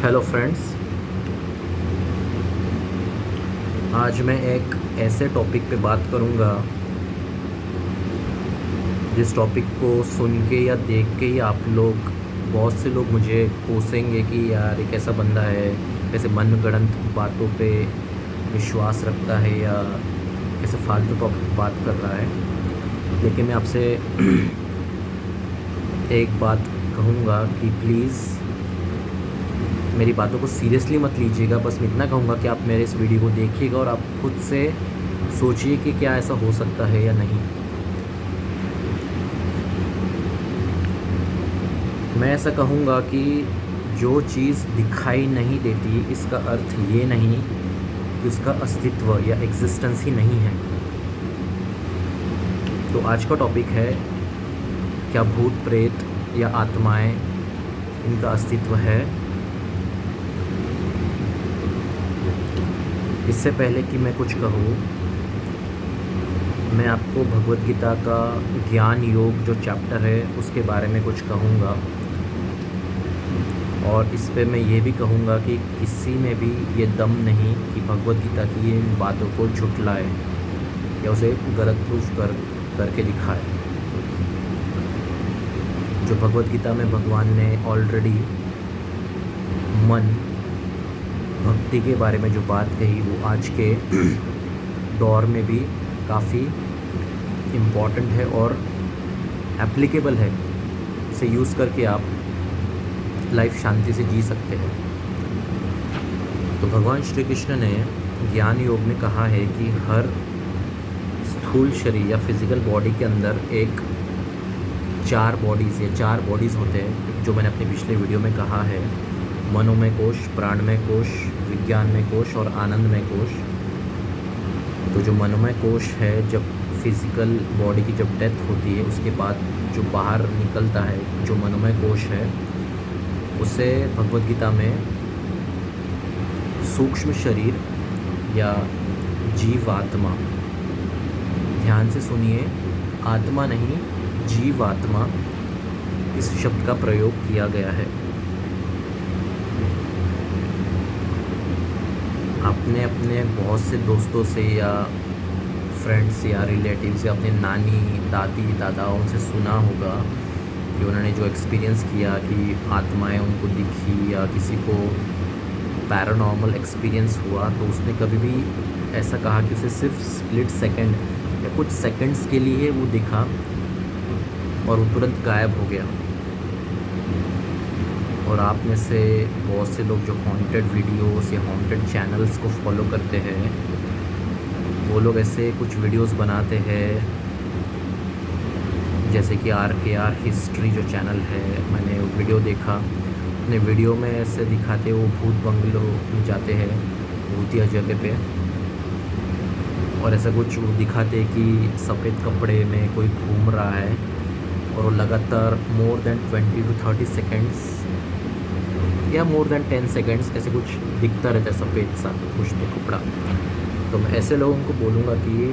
Hello friends, आज मैं एक ऐसे टॉपिक पे बात करूँगा जिस टॉपिक को सुन के या देख के ही आप लोग बहुत से लोग मुझे कोसेंगे कि यार ये कैसा बंदा है, कैसे मनगढ़ंत बातों पे विश्वास रखता है या कैसे फालतू टॉपिक बात कर रहा है। लेकिन मैं आपसे एक बात कहूँगा कि प्लीज़ मेरी बातों को सीरियसली मत लीजिएगा। बस मैं इतना कहूँगा कि आप मेरे इस वीडियो को देखिएगा और आप खुद से सोचिए कि क्या ऐसा हो सकता है या नहीं। मैं ऐसा कहूँगा कि जो चीज़ दिखाई नहीं देती इसका अर्थ ये नहीं कि उसका अस्तित्व या एग्जिस्टेंस ही नहीं है। तो आज का टॉपिक है, क्या भूत प्रेत या आत्माएं इनका अस्तित्व है। इससे पहले कि मैं कुछ कहूँ, मैं आपको भगवद गीता का ज्ञान योग जो चैप्टर है उसके बारे में कुछ कहूँगा। और इस पे मैं ये भी कहूँगा कि किसी में भी ये दम नहीं कि भगवद गीता की ये बातों को झुठलाए या उसे गलत प्रूफ करके दिखाए। जो भगवद गीता में भगवान ने ऑलरेडी मन भक्ति के बारे में जो बात कही वो आज के दौर में भी काफ़ी इम्पॉर्टेंट है और एप्लीकेबल है। इसे यूज़ करके आप लाइफ शांति से जी सकते हैं। तो भगवान श्री कृष्ण ने ज्ञान योग में कहा है कि हर स्थूल शरीर या फिज़िकल बॉडी के अंदर एक चार बॉडीज़ होते हैं, जो मैंने अपने पिछले वीडियो में कहा है। मनोमय कोश, प्राणमय कोश, विज्ञानमय कोश और आनंदमय कोश। तो जो मनोमय कोश है, जब फिज़िकल बॉडी की जब डेथ होती है उसके बाद जो बाहर निकलता है, जो मनोमय कोश है, उसे भगवद गीता में सूक्ष्म शरीर या जीवात्मा, ध्यान से सुनिए, आत्मा नहीं जीवात्मा, इस शब्द का प्रयोग किया गया है। आपने अपने बहुत से दोस्तों से या फ्रेंड्स या रिलेटिव्स या अपने नानी दादी दादाओं से सुना होगा कि उन्होंने जो एक्सपीरियंस किया कि आत्माएं उनको दिखी या किसी को पैरानॉर्मल एक्सपीरियंस हुआ, तो उसने कभी भी ऐसा कहा कि उसे सिर्फ स्प्लिट सेकंड या कुछ सेकंड्स के लिए वो दिखा और वो तुरंत गायब हो गया। और आप में से बहुत से लोग जो हॉन्टेड वीडियोस या हॉन्टेड चैनल्स को फॉलो करते हैं, वो लोग ऐसे कुछ वीडियोस बनाते हैं, जैसे कि RKR हिस्ट्री जो चैनल है, मैंने वो वीडियो देखा। अपने वीडियो में ऐसे दिखाते वो भूत बंगलो में जाते हैं, भूतिया जगह पे, और ऐसा कुछ वो दिखाते कि सफ़ेद कपड़े में कोई घूम रहा है और वो लगातार मोर देन 20 to 30 सेकेंड्स या मोर देन 10 सेकेंड्स ऐसे कुछ दिखता रहता है, सफ़ेद सा कुछ तो कपड़ा। तो मैं ऐसे लोगों को बोलूँगा कि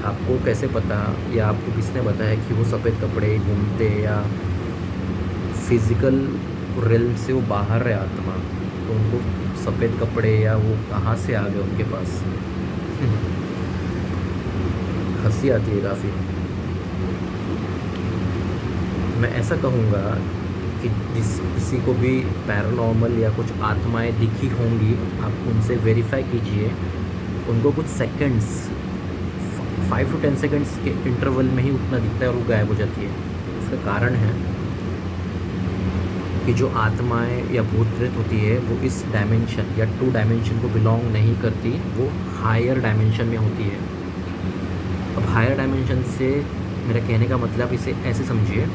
आपको कैसे पता या आपको किसने बताया कि वो सफ़ेद कपड़े घूमते या फिज़िकल रिल्म से वो बाहर है आत्मा, तो उनको सफ़ेद कपड़े या वो कहाँ से आ गए उनके पास। हंसी आती है काफ़ी। मैं ऐसा कहूँगा कि किसी को भी पैरानॉर्मल या कुछ आत्माएं दिखी होंगी, आप उनसे वेरीफाई कीजिए। उनको कुछ सेकंड्स 5 to 10 सेकंड्स के इंटरवल में ही उतना दिखता है और वो गायब हो जाती है। इसका कारण है कि जो आत्माएं या भूत प्रेत होती है वो इस डायमेंशन या 2 डायमेंशन को बिलोंग नहीं करती, वो हायर डायमेंशन में होती है। अब हायर डायमेंशन से मेरा कहने का मतलब, इसे ऐसे समझिए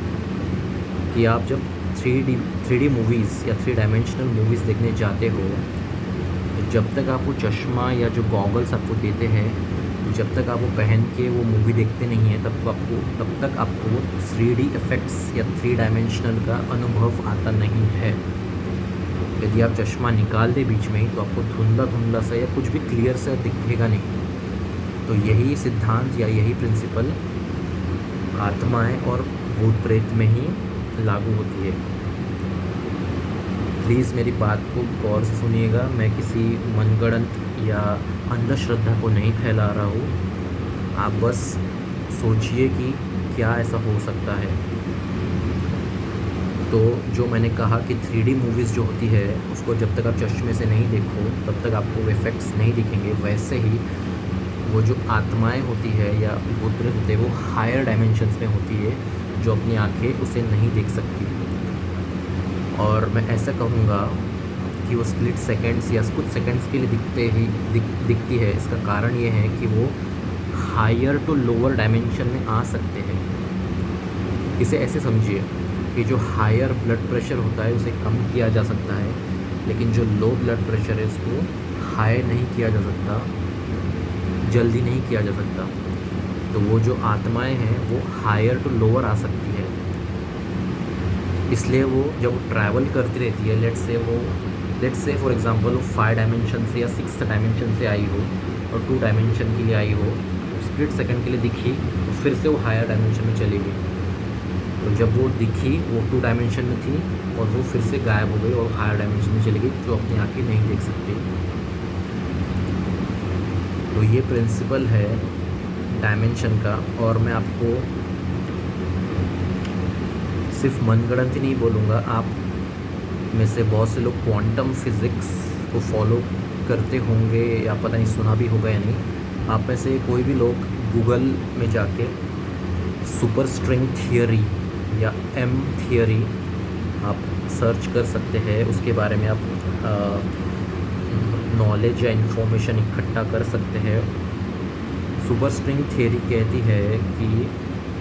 कि आप जब 3D मूवीज़ या 3 डायमेंशनल मूवीज़ देखने जाते हो, तो जब तक आप वो चश्मा या जो गॉगल्स आपको देते हैं, तो जब तक आप वो पहन के वो मूवी देखते नहीं हैं, तब तक आपको 3D इफ़ेक्ट्स या 3 डायमेंशनल का अनुभव आता नहीं है। यदि आप चश्मा निकाल दें बीच में ही, तो आपको धुंधला धुंधला सा या कुछ भी क्लियर सा दिखेगा नहीं। तो यही सिद्धांत या यही प्रिंसिपल आत्माएं और भूत प्रेत में ही लागू होती है। प्लीज़ मेरी बात को गौर से सुनिएगा। मैं किसी मनगढ़ंत या अंधश्रद्धा को नहीं फैला रहा हूँ। आप बस सोचिए कि क्या ऐसा हो सकता है। तो जो मैंने कहा कि 3D मूवीज़ जो होती है उसको जब तक आप चश्मे से नहीं देखो तब तक आपको इफ़ेक्ट्स नहीं दिखेंगे। वैसे ही वो जो आत्माएं होती है या भूत प्रेत होते हैं वो हायर डायमेंशंस में होती है, जो अपनी आंखें उसे नहीं देख सकती। और मैं ऐसा कहूँगा कि वो स्प्लिट सेकंड्स या कुछ सेकंड्स के लिए दिखती है। इसका कारण ये है कि वो हायर टू लोअर डायमेंशन में आ सकते हैं। इसे ऐसे समझिए कि जो हायर ब्लड प्रेशर होता है उसे कम किया जा सकता है, लेकिन जो लो ब्लड प्रेशर है उसको हाई नहीं किया जा सकता, जल्दी नहीं किया जा सकता। तो वो जो आत्माएं हैं वो हायर टू लोअर आ सकती है। इसलिए वो जब ट्रैवल करती रहती है, लेट्स से फॉर एग्जांपल वो 5 डायमेंशन से या 6 डायमेंशन से आई हो और 2 डायमेंशन के लिए आई हो, स्प्लिट सेकंड के लिए दिखी तो फिर से वो हायर डायमेंशन में चली गई। तो जब वो दिखी वो 2 डायमेंशन में थी और वो फिर से गायब हो गई और हायर डायमेंशन में चली गई, जो अपनी आँखें नहीं देख सकती। तो ये प्रिंसिपल है डायमेंशन का। और मैं आपको सिर्फ मनगढ़ंत ही नहीं बोलूँगा, आप में से बहुत से लोग क्वांटम फिज़िक्स को फॉलो करते होंगे या पता नहीं सुना भी होगा या नहीं। आप में से कोई भी लोग गूगल में जाके सुपर स्ट्रिंग थियरी या एम थियरी आप सर्च कर सकते हैं। उसके बारे में आप नॉलेज या इन्फॉर्मेशन इकट्ठा कर सकते हैं। सुपर स्ट्रिंग थियरी कहती है कि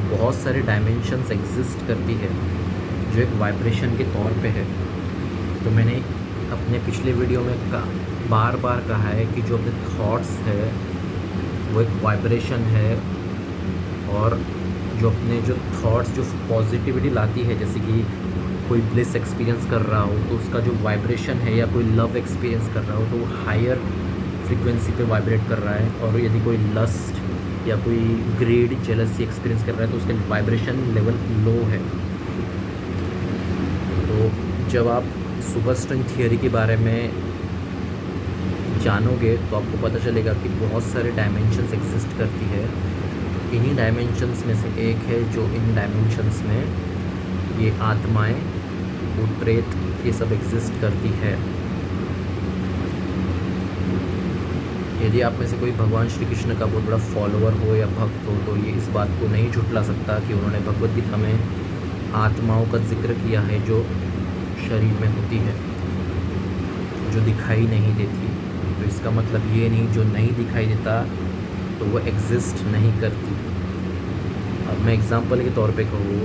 बहुत सारे डायमेंशंस एग्जिस्ट करती है जो एक वाइब्रेशन के तौर पे है। तो मैंने अपने पिछले वीडियो में बार बार कहा है कि जो अपने थॉट्स है वो एक वाइब्रेशन है, और जो अपने जो थॉट्स जो पॉजिटिविटी लाती है, जैसे कि कोई ब्लिस एक्सपीरियंस कर रहा हो तो उसका जो वाइब्रेशन है, या कोई लव एक्सपीरियंस कर रहा हो तो वो हायर फ्रीक्वेंसी पे वाइब्रेट कर रहा है। और यदि कोई लस्ट या कोई ग्रेड जेलसी एक्सपीरियंस कर रहा है तो उसका वाइब्रेशन लेवल लो है। तो जब आप सुपर स्ट्रिंग थियरी के बारे में जानोगे तो आपको पता चलेगा कि बहुत सारे डायमेंशंस एग्जिस्ट करती है। इन्हीं डायमेंशंस में से एक है जो इन डायमेंशंस में ये आत्माएं, भूत प्रेत, ये सब एग्जिस्ट करती है। यदि आप में से कोई भगवान श्री कृष्ण का बहुत बड़ा फॉलोअर हो या भक्त हो तो ये इस बात को नहीं झुठला सकता कि उन्होंने भगवद गीता में आत्माओं का जिक्र किया है जो शरीर में होती है, जो दिखाई नहीं देती। तो इसका मतलब ये नहीं जो नहीं दिखाई देता तो वो एग्जिस्ट नहीं करती। अब मैं एग्जांपल के तौर पे कहूँ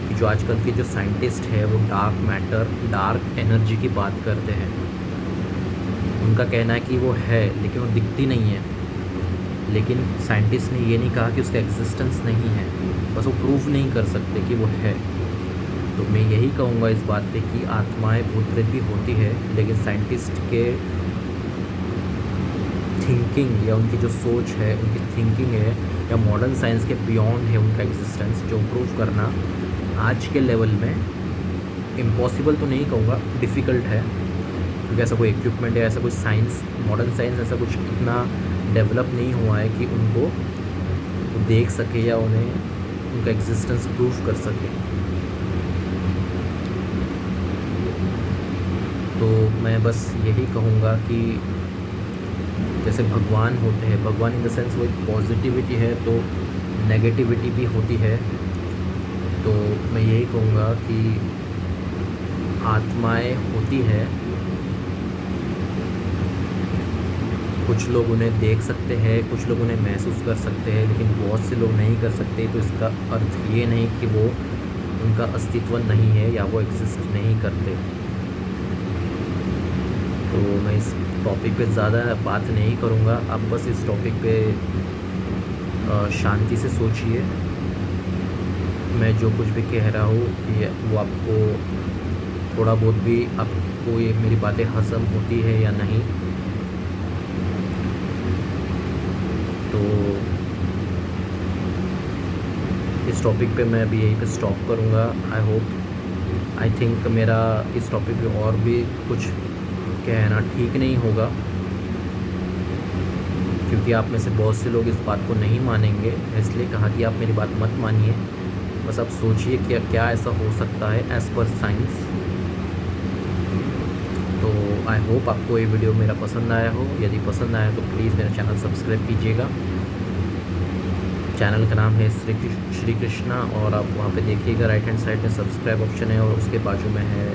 कि जो आजकल के जो साइंटिस्ट है वो डार्क मैटर, डार्क एनर्जी की बात करते हैं। उनका कहना है कि वो है लेकिन वो दिखती नहीं है, लेकिन साइंटिस्ट ने ये नहीं कहा कि उसका एग्जिस्टेंस नहीं है, बस वो प्रूव नहीं कर सकते कि वो है। तो मैं यही कहूँगा इस बात पे कि आत्माएं भूत प्रेत भी होती है, लेकिन साइंटिस्ट के थिंकिंग या उनकी जो सोच है, उनकी थिंकिंग है, या मॉडर्न साइंस के बियॉन्ड है उनका एग्जिस्टेंस, जो प्रूव करना आज के लेवल में इम्पॉसिबल तो नहीं कहूँगा, डिफ़िकल्ट है। क्योंकि ऐसा कोई इक्विपमेंट या ऐसा कोई साइंस, मॉडर्न साइंस ऐसा कुछ इतना डेवलप नहीं हुआ है कि उनको देख सके या उन्हें उनका एग्जिस्टेंस प्रूव कर सके। तो मैं बस यही कहूँगा कि जैसे भगवान होते हैं, भगवान इन द सेंस वो एक पॉजिटिविटी है, तो नेगेटिविटी भी होती है। तो मैं यही कहूँगा कि आत्माएं होती है, कुछ लोग उन्हें देख सकते हैं, कुछ लोग उन्हें महसूस कर सकते हैं, लेकिन बहुत से लोग नहीं कर सकते। तो इसका अर्थ ये नहीं कि वो उनका अस्तित्व नहीं है या वो एग्जिस्ट नहीं करते। तो मैं इस टॉपिक पे ज़्यादा बात नहीं करूँगा। आप बस इस टॉपिक पे शांति से सोचिए। मैं जो कुछ भी कह रहा हूँ ये वो आपको थोड़ा बहुत भी आपको ये मेरी बातें हज़म होती है या नहीं। तो इस टॉपिक पे मैं अभी यहीं पे स्टॉप करूँगा। आई होप आई थिंक मेरा इस टॉपिक पे और भी कुछ कहना ठीक नहीं होगा, क्योंकि आप में से बहुत से लोग इस बात को नहीं मानेंगे। इसलिए कहा कि आप मेरी बात मत मानिए, बस आप सोचिए कि क्या ऐसा हो सकता है एज़ पर साइंस। तो आई होप आपको ये वीडियो मेरा पसंद आया हो। यदि पसंद आया तो प्लीज़ मेरा चैनल सब्सक्राइब कीजिएगा। चैनल का नाम है श्री कृष्णा, और आप वहाँ पे देखिएगा राइट हैंड साइड में सब्सक्राइब ऑप्शन है, और उसके बाजू में है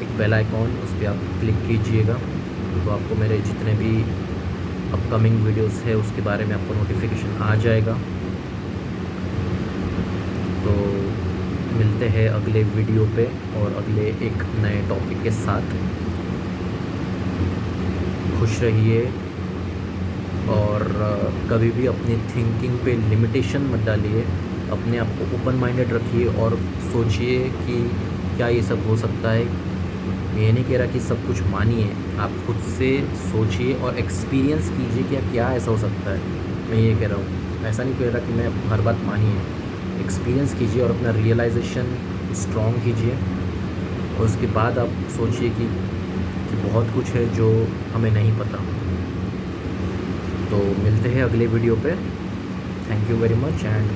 एक बेल आइकॉन, उस पर आप क्लिक कीजिएगा। तो आपको मेरे जितने भी अपकमिंग वीडियोस है उसके बारे में आपको नोटिफिकेशन आ जाएगा। तो मिलते हैं अगले वीडियो पे और अगले एक नए टॉपिक के साथ। खुश रहिए, और कभी भी अपनी थिंकिंग पे लिमिटेशन मत डालिए। अपने आप को ओपन माइंडेड रखिए और सोचिए कि क्या ये सब हो सकता है। मैं ये नहीं कह रहा कि सब कुछ मानिए, आप खुद से सोचिए और एक्सपीरियंस कीजिए कि क्या ऐसा हो सकता है। मैं ये कह रहा हूँ, ऐसा नहीं कह रहा कि मैं हर बात मानिए। एक्सपीरियंस कीजिए और अपना रियलाइजेशन स्ट्रॉन्ग कीजिए, और उसके बाद आप सोचिए कि बहुत कुछ है जो हमें नहीं पता। तो मिलते हैं अगले वीडियो पे। Thank you very much and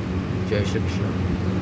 जय श्री कृष्ण।